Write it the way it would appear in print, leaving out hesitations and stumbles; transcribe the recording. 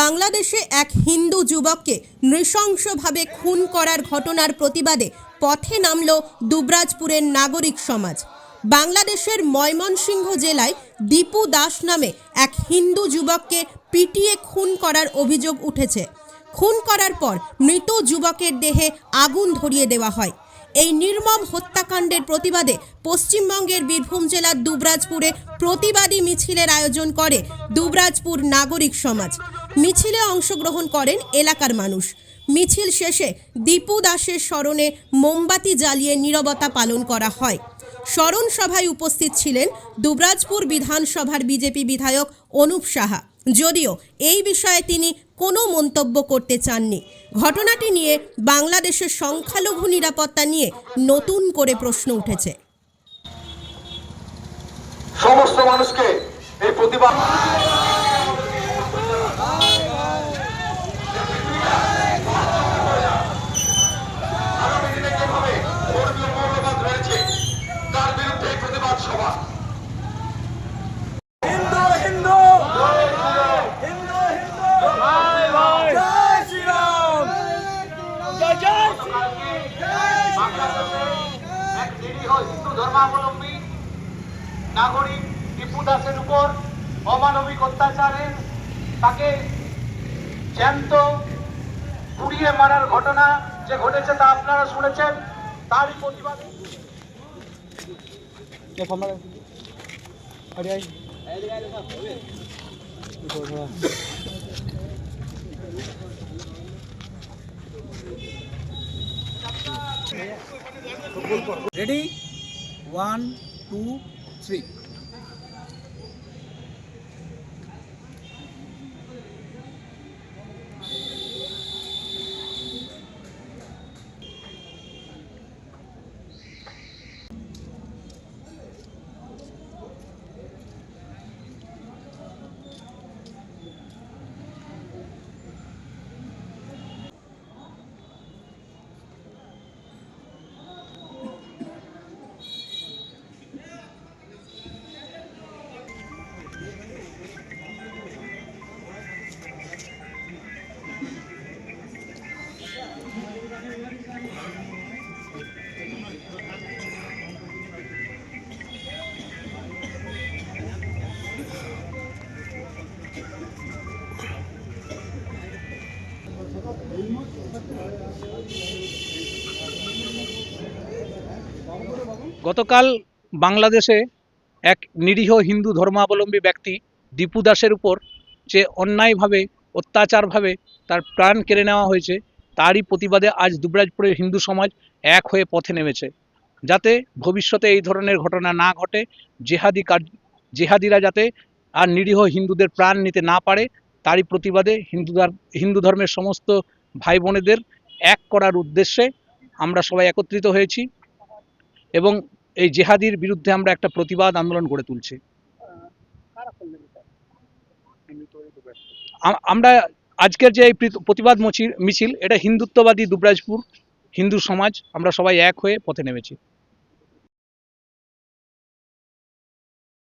বাংলাদেশে এক হিন্দু যুবককে নৃশংসভাবে খুন করার ঘটনার প্রতিবাদে পথে নামল দুবরাজপুরের নাগরিক সমাজ। বাংলাদেশের ময়মনসিংহ জেলায় দীপু দাস নামে এক হিন্দু যুবককে পিটিয়ে খুন করার অভিযোগ উঠেছে। খুন করার পর মৃত যুবকের দেহে আগুন ধরিয়ে দেওয়া হয়। এই নির্মম হত্যাকাণ্ডের প্রতিবাদে পশ্চিমবঙ্গের বীরভূম জেলার দুবরাজপুরে প্রতিবাদী মিছিলের আয়োজন করে দুবরাজপুর নাগরিক সমাজ। মিছিলে অংশগ্রহণ করেন এলাকার মানুষ। মিছিল শেষে দীপু দাসের স্মরণে মোমবাতি জ্বালিয়ে নীরবতা পালন করা হয়। স্মরণ সভায় উপস্থিত ছিলেন দুবরাজপুর বিধানসভার বিজেপি বিধায়ক অনুপ সাহা, যদিও এই বিষয়ে তিনি কোনো মন্তব্য করতে চাননি। ঘটনাটি নিয়ে বাংলাদেশের সংখ্যালঘু নিরাপত্তা নিয়ে নতুন করে প্রশ্ন উঠেছে। সমস্ত মানুষকে এই প্রতিবাদ রয়েছে, তার বিরুদ্ধে প্রতিবাদ সভা। হিন্দু ধর্মাবলম্বী নাগরিক দীপু দাসের উপর অমানবিক অত্যাচারের, তাকে জ্যান্ত পুড়িয়ে মারার ঘটনা যে ঘটেছে তা আপনারা শুনেছেন। তারই প্রতিবাদে রেডি 1 2 3। গতকাল বাংলাদেশে এক নিরীহ হিন্দু ধর্মাবলম্বী ব্যক্তি দীপু দাসের উপর যে অন্যায়ভাবে অত্যাচারভাবে তার প্রাণ কেড়ে নেওয়া হয়েছে, তারই প্রতিবাদে আজ দুবরাজপুরের হিন্দু সমাজ এক হয়ে পথে নেমেছে, যাতে ভবিষ্যতে এই ধরনের ঘটনা না ঘটে, জেহাদিরা যাতে আর নিরীহ হিন্দুদের প্রাণ নিতে না পারে, তারই প্রতিবাদে হিন্দু ধর্মের সমস্ত ভাই বোনেদের এক করার উদ্দেশ্যে আমরা সবাই একত্রিত হয়েছি এবং এই জেহাদির বিরুদ্ধে আমরা একটা প্রতিবাদ আন্দোলন গড়ে তুলছি। আমরা আজকের যে এই প্রতিবাদ মিছিল, এটা হিন্দুত্ববাদী দুবরাজপুর হিন্দু সমাজ, আমরা সবাই এক হয়ে পথে নেমেছি।